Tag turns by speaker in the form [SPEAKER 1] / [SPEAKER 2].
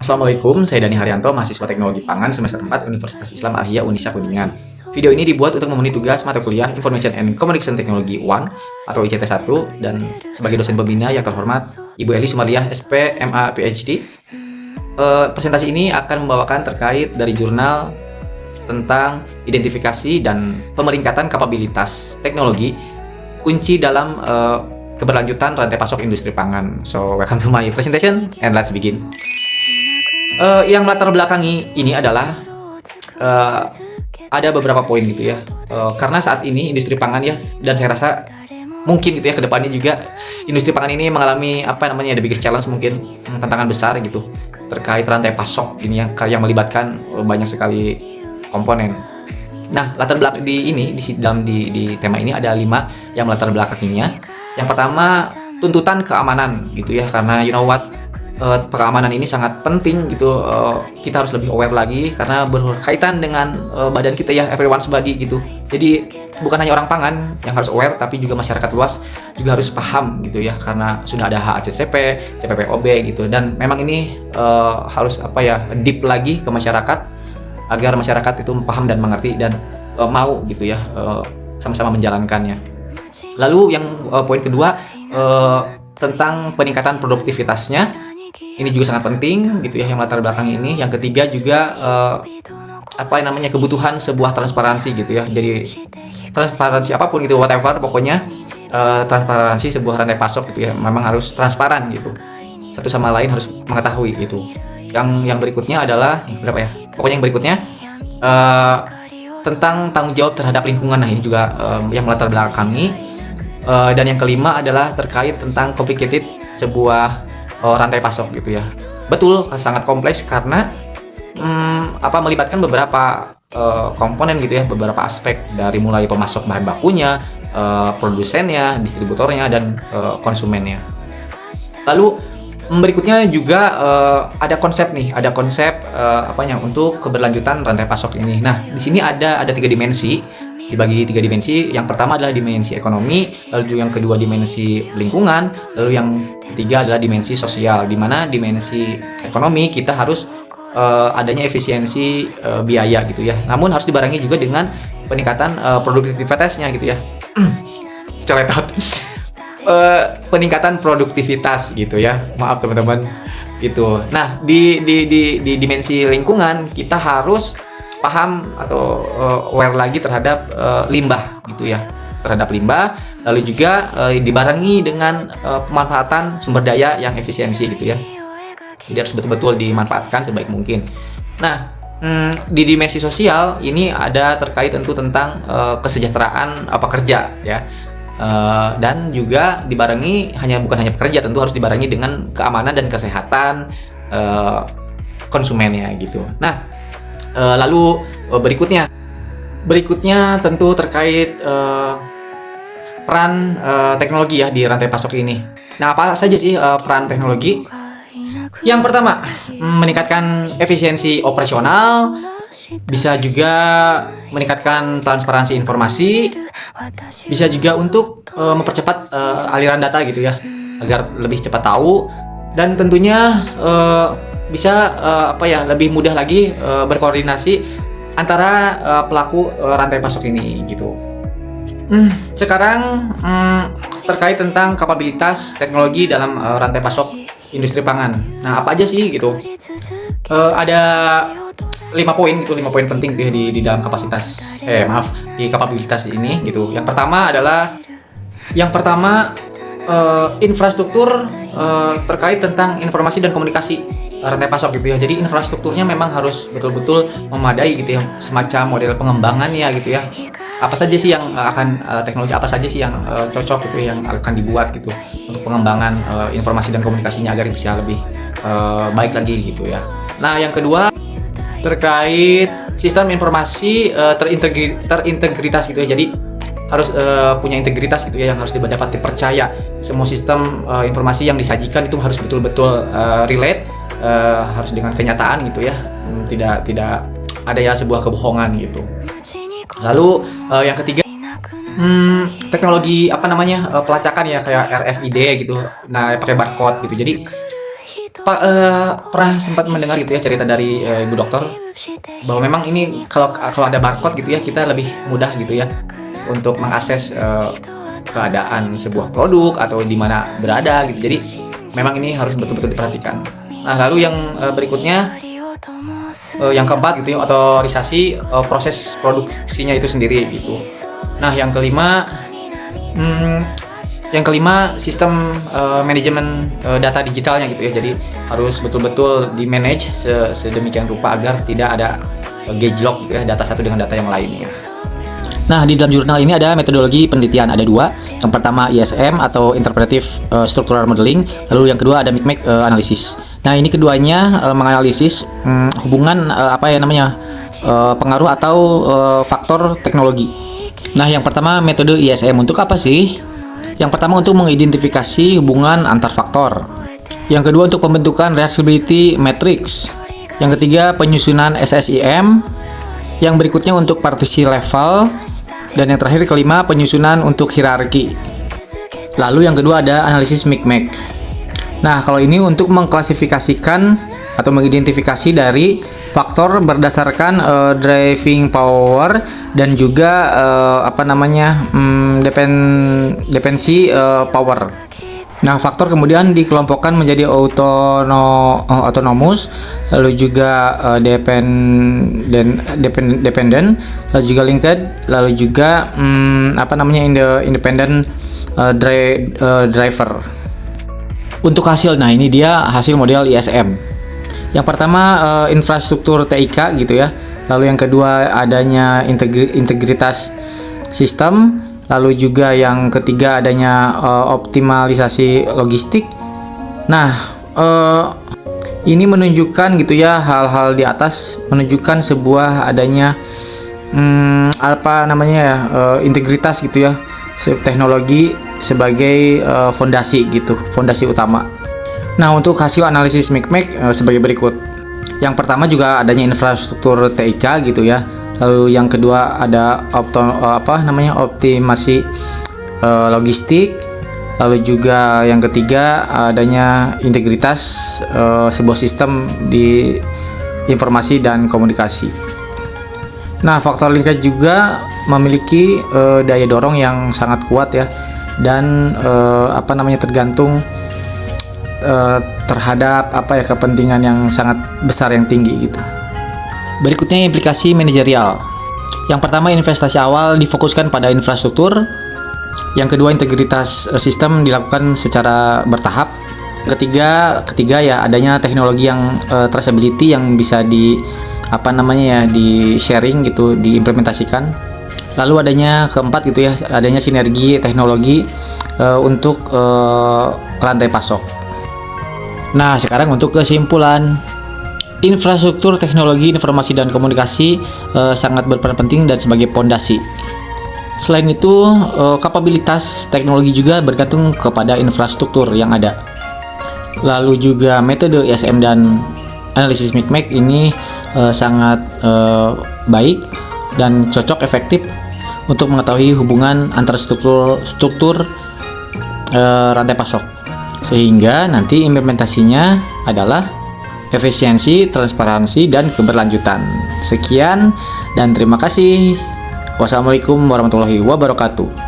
[SPEAKER 1] Assalamualaikum, saya Dani Haryanto, mahasiswa Teknologi Pangan semester 4 Universitas Islam Al-Hiyah Unisa Kuningan. Video ini dibuat untuk memenuhi tugas mata kuliah Information and Communication Technology 1 atau ICT 1 dan sebagai dosen pembina yang terhormat Ibu Eli Sumaliah SP MA PhD. Presentasi ini akan membawakan terkait dari jurnal tentang identifikasi dan pemeringkatan kapabilitas teknologi kunci dalam keberlanjutan rantai pasok industri pangan. So, welcome to my presentation and let's begin. Yang melatar belakangi ini adalah ada beberapa poin gitu ya. Karena saat ini industri pangan ya, dan saya rasa mungkin gitu ya kedepannya juga industri pangan ini mengalami the biggest challenge, mungkin tantangan besar gitu terkait rantai pasok ini yang melibatkan banyak sekali komponen. Nah, latar belakang di tema ini ada 5 yang melatar belakanginya. Yang pertama, tuntutan keamanan gitu ya, karena you know what, keamanan ini sangat penting gitu. Kita harus lebih aware lagi karena berkaitan dengan badan kita ya, everyone's body gitu. Jadi bukan hanya orang pangan yang harus aware, tapi juga masyarakat luas juga harus paham gitu ya, karena sudah ada HACCP, CPPOB gitu. Dan memang ini harus deep lagi ke masyarakat agar masyarakat itu paham dan mengerti dan mau gitu ya sama-sama menjalankannya. Lalu yang poin kedua, tentang peningkatan produktivitasnya. Ini juga sangat penting gitu ya, yang latar belakang ini. Yang ketiga juga kebutuhan sebuah transparansi gitu ya. Jadi transparansi apapun gitu, whatever, pokoknya transparansi sebuah rantai pasok gitu ya, memang harus transparan gitu. Satu sama lain harus mengetahui gitu. Yang berikutnya adalah Pokoknya yang berikutnya tentang tanggung jawab terhadap lingkungan. Nah, ini juga yang melatar belakangi. Dan yang kelima adalah terkait tentang complicated sebuah rantai pasok gitu ya. Betul, sangat kompleks karena melibatkan beberapa komponen gitu ya, beberapa aspek dari mulai pemasok bahan bakunya, produsennya, distributornya, dan konsumennya. Lalu berikutnya juga ada konsep untuk keberlanjutan rantai pasok ini. Nah, di sini ada 3 dimensi. Dibagi 3 dimensi. Yang pertama adalah dimensi ekonomi, lalu yang kedua dimensi lingkungan, lalu yang ketiga adalah dimensi sosial. Di mana dimensi ekonomi kita harus adanya efisiensi biaya gitu ya. Namun harus dibarengi juga dengan peningkatan produktivitasnya gitu ya. Celetot. Peningkatan produktivitas gitu ya. Maaf teman-teman gitu. Nah, di dimensi lingkungan kita harus paham atau aware lagi terhadap limbah gitu ya, terhadap limbah. Lalu juga dibarengi dengan pemanfaatan sumber daya yang efisiensi gitu ya. Jadi harus betul-betul dimanfaatkan sebaik mungkin. Nah, di dimensi sosial ini ada terkait tentu tentang kesejahteraan pekerja ya. Dan juga dibarengi bukan hanya pekerja, tentu harus dibarengi dengan keamanan dan kesehatan konsumennya gitu. Nah, lalu berikutnya tentu terkait peran teknologi ya di rantai pasok ini. Nah, apa saja sih peran teknologi? Yang pertama, meningkatkan efisiensi operasional, bisa juga meningkatkan transparansi informasi, bisa juga untuk mempercepat aliran data gitu ya, agar lebih cepat tahu, dan tentunya bisa lebih mudah lagi berkoordinasi antara pelaku rantai pasok ini gitu. Sekarang terkait tentang kapabilitas teknologi dalam rantai pasok industri pangan. Nah, apa aja sih gitu? Ada 5 poin penting gitu ya di dalam di kapabilitas ini gitu. Yang pertama infrastruktur terkait tentang informasi dan komunikasi rantai pasok gitu ya. Jadi infrastrukturnya memang harus betul-betul memadai gitu ya, semacam model pengembangannya gitu ya. Apa saja sih yang teknologi apa saja sih yang cocok gitu, yang akan dibuat gitu untuk pengembangan informasi dan komunikasinya agar bisa lebih baik lagi gitu ya. Nah, yang kedua terkait sistem informasi terintegritas gitu ya. Jadi harus punya integritas gitu ya, yang harus dapat dipercaya. Semua sistem informasi yang disajikan itu harus betul-betul relate, harus dengan kenyataan gitu ya. Tidak ada ya sebuah kebohongan gitu. Lalu yang ketiga, teknologi pelacakan ya, kayak RFID gitu. Nah, pakai barcode gitu. Jadi pernah sempat mendengar gitu ya cerita dari ibu dokter bahwa memang ini kalau ada barcode gitu ya, kita lebih mudah gitu ya untuk mengakses keadaan sebuah produk atau di mana berada gitu. Jadi memang ini harus betul-betul diperhatikan. Nah, lalu yang berikutnya yang keempat gitu ya, otorisasi proses produksinya itu sendiri gitu. Nah, yang kelima sistem manajemen data digitalnya gitu ya. Jadi harus betul-betul di manage sedemikian rupa agar tidak ada gejolak gitu ya, data satu dengan data yang lainnya. Nah, di dalam jurnal ini ada metodologi penelitian, ada dua. Yang pertama ISM atau Interpretive Structural Modeling, lalu yang kedua ada micmac analysis. Nah, ini keduanya menganalisis hubungan pengaruh atau faktor teknologi. Nah, yang pertama metode ISM untuk apa sih? Yang pertama untuk mengidentifikasi hubungan antar faktor. Yang kedua untuk pembentukan reactability matrix. Yang ketiga penyusunan SSIM. Yang berikutnya untuk partisi level. Dan yang terakhir kelima penyusunan untuk hierarki. Lalu yang kedua ada analisis micmac. Nah, kalau ini untuk mengklasifikasikan atau mengidentifikasi dari faktor berdasarkan driving power dan juga dependensi power. Nah, faktor kemudian dikelompokkan menjadi autonomous, lalu juga dependent, lalu juga linked, lalu juga independent driver. Untuk hasil, nah ini dia hasil model ISM. Yang pertama infrastruktur TIK gitu ya. Lalu yang kedua adanya integritas sistem. Lalu juga yang ketiga adanya optimalisasi logistik. Nah, ini menunjukkan gitu ya, hal-hal di atas menunjukkan sebuah adanya integritas gitu ya, teknologi sebagai fondasi gitu, fondasi utama. Nah, untuk hasil analisis micmac sebagai berikut. Yang pertama juga adanya infrastruktur TIK gitu ya. Lalu yang kedua ada optimasi logistik. Lalu juga yang ketiga adanya integritas sebuah sistem di informasi dan komunikasi. Nah, faktor linkage juga memiliki daya dorong yang sangat kuat ya, dan tergantung terhadap kepentingan yang sangat besar yang tinggi gitu. Berikutnya implikasi manajerial. Yang pertama investasi awal difokuskan pada infrastruktur. Yang kedua integritas sistem dilakukan secara bertahap. Ketiga ya adanya teknologi yang traceability yang bisa di sharing gitu, diimplementasikan. Lalu adanya keempat gitu ya, adanya sinergi teknologi untuk rantai pasok. Nah, sekarang untuk kesimpulan. Infrastruktur teknologi informasi dan komunikasi sangat berperan penting dan sebagai pondasi. Selain itu, kapabilitas teknologi juga bergantung kepada infrastruktur yang ada. Lalu juga metode ISM dan analisis micmac ini sangat baik dan cocok efektif untuk mengetahui hubungan antara struktur rantai pasok. Sehingga nanti implementasinya adalah efisiensi, transparansi, dan keberlanjutan. Sekian dan terima kasih. Wassalamualaikum warahmatullahi wabarakatuh.